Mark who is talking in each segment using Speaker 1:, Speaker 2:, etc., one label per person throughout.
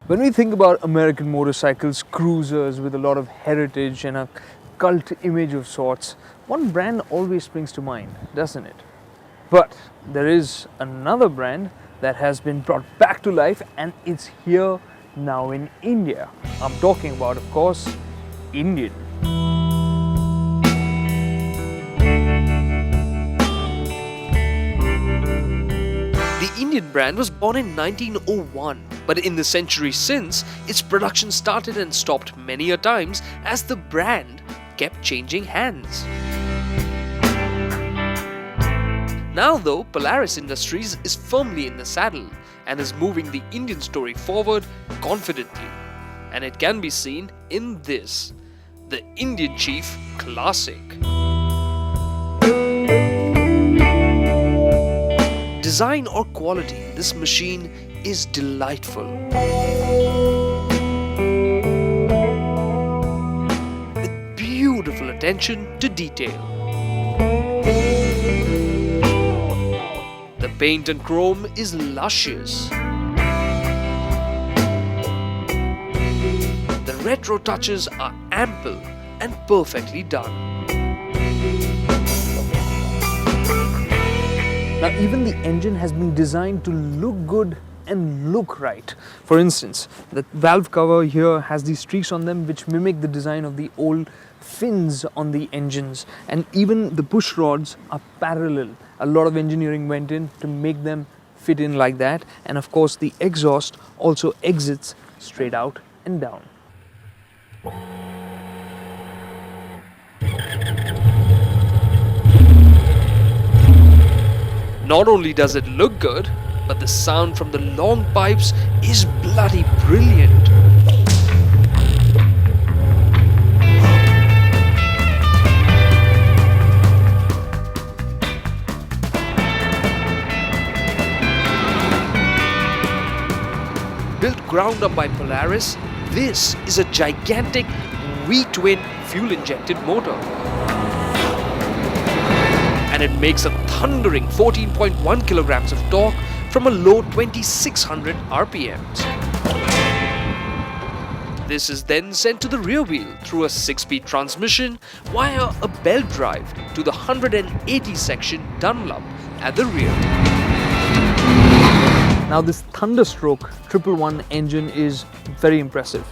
Speaker 1: When we think about American motorcycles, cruisers with a lot of heritage and a cult image of sorts, one brand always springs to mind, doesn't it? But there is another brand that has been brought back to life, and it's here now in India. I'm talking about, of course, Indian. The Indian brand was born in 1901, but in the century since, its production started and stopped many a times as the brand kept changing hands. Now though, Polaris Industries is firmly in the saddle and is moving the Indian story forward confidently. And it can be seen in this, the Indian Chief Classic. Design or quality, this machine is delightful. With beautiful attention to detail. The paint and chrome is luscious. The retro touches are ample and perfectly done. Now even the engine has been designed to look good and look right. For instance, the valve cover here has these streaks on them which mimic the design of the old fins on the engines, and even the push rods are parallel. A lot of engineering went in to make them fit in like that, and of course the exhaust also exits straight out and down. Not only does it look good, but the sound from the long pipes is bloody brilliant. Built ground up by Polaris, this is a gigantic V-twin fuel-injected motor. And it makes a thundering 14.1 kilograms of torque from a low 2600 RPMs. This is then sent to the rear wheel through a 6-speed transmission via a belt drive to the 180 section Dunlop at the rear. Now this Thunderstroke 111 engine is very impressive.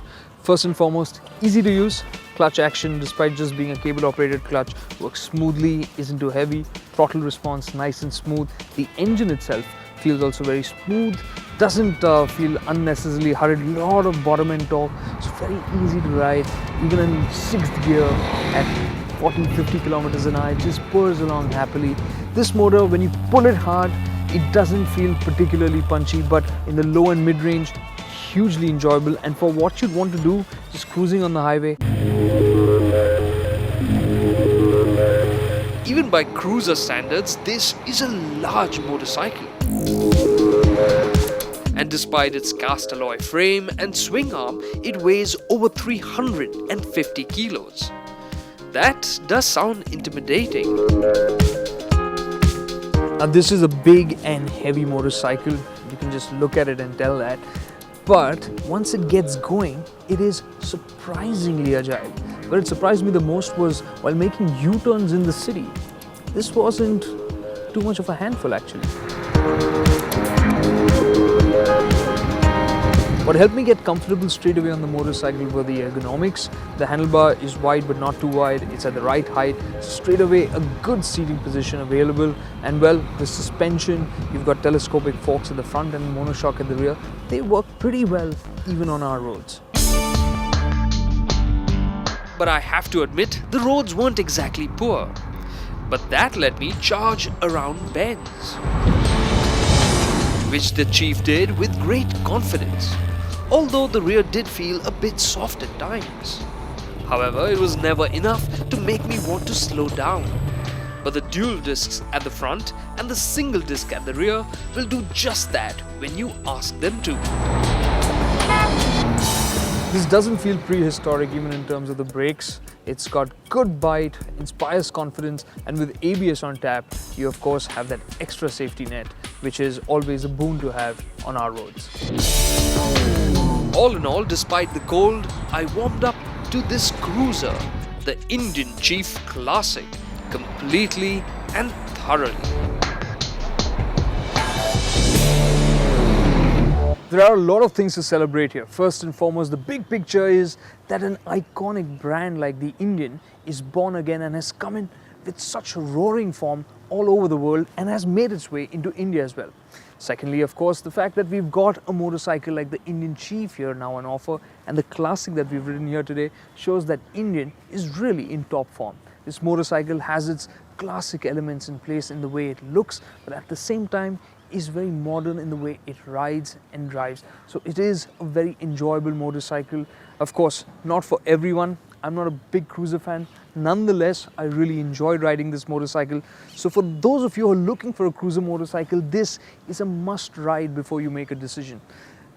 Speaker 1: First and foremost, easy to use. Clutch action, despite just being a cable operated clutch, works smoothly, isn't too heavy. Throttle response nice and smooth. The engine itself feels also very smooth, doesn't feel unnecessarily hurried. Lot of bottom end torque, it's very easy to ride. Even in 6th gear at 40-50 kilometers an hour, it just purrs along happily. This motor, when you pull it hard, it doesn't feel particularly punchy, but in the low and mid range, hugely enjoyable. And for what you'd want to do, just cruising on the highway. Even by cruiser standards, this is a large motorcycle. And despite its cast alloy frame and swing arm, it weighs over 350 kilos. That does sound intimidating. Now this is a big and heavy motorcycle. You can just look at it and tell that. But once it gets going, it is surprisingly agile. Where it surprised me the most was while making U-turns in the city. This wasn't too much of a handful actually. What helped me get comfortable straight away on the motorcycle were the ergonomics. The handlebar is wide but not too wide, it's at the right height, so straight away a good seating position available. And well, the suspension, you've got telescopic forks at the front and monoshock at the rear. They work pretty well even on our roads. But I have to admit, the roads weren't exactly poor. But that let me charge around bends, which the Chief did with great confidence. Although the rear did feel a bit soft at times. However, it was never enough to make me want to slow down. But the dual discs at the front and the single disc at the rear will do just that when you ask them to. This doesn't feel prehistoric even in terms of the brakes. It's got good bite, inspires confidence, and with ABS on tap, you of course have that extra safety net, which is always a boon to have on our roads.
Speaker 2: All in all, despite the cold, I warmed up to this cruiser, the Indian Chief Classic, completely and thoroughly.
Speaker 1: There are a lot of things to celebrate here. First and foremost, the big picture is that an iconic brand like the Indian is born again and has come in with such a roaring form all over the world and has made its way into India as well. Secondly, of course, the fact that we've got a motorcycle like the Indian Chief here now on offer, and the Classic that we've ridden here today shows that Indian is really in top form. This motorcycle has its classic elements in place in the way it looks, but at the same time is very modern in the way it rides and drives. So it is a very enjoyable motorcycle. Of course, not for everyone. I'm not a big cruiser fan. Nonetheless, I really enjoyed riding this motorcycle. So for those of you who are looking for a cruiser motorcycle, this is a must ride before you make a decision.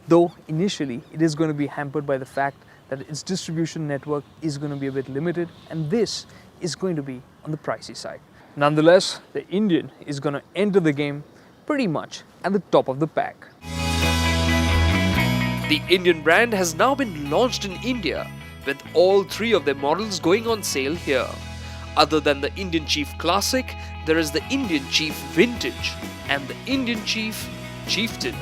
Speaker 1: Though initially it is going to be hampered by the fact that its distribution network is going to be a bit limited, and this is going to be on the pricey side. Nonetheless, the Indian is going to enter the game pretty much at the top of the pack.
Speaker 2: The Indian brand has now been launched in India, with all three of their models going on sale here. Other than the Indian Chief Classic, there is the Indian Chief Vintage and the Indian Chief Chieftain.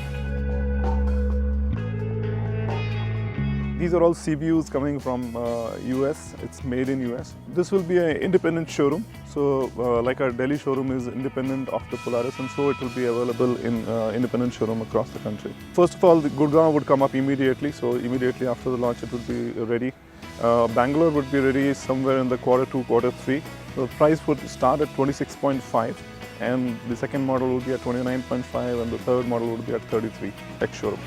Speaker 3: These are all CBUs coming from US. It's made in US. This will be an independent showroom. So like our Delhi showroom is independent of the Polaris, and so it will be available in independent showroom across the country. First of all, the Gurgaon would come up immediately. So immediately after the launch, it would be ready. Bangalore would be ready somewhere in the Q2, Q3. So the price would start at 26.5, and the second model would be at 29.5, and the third model would be at 33 ex-showroom.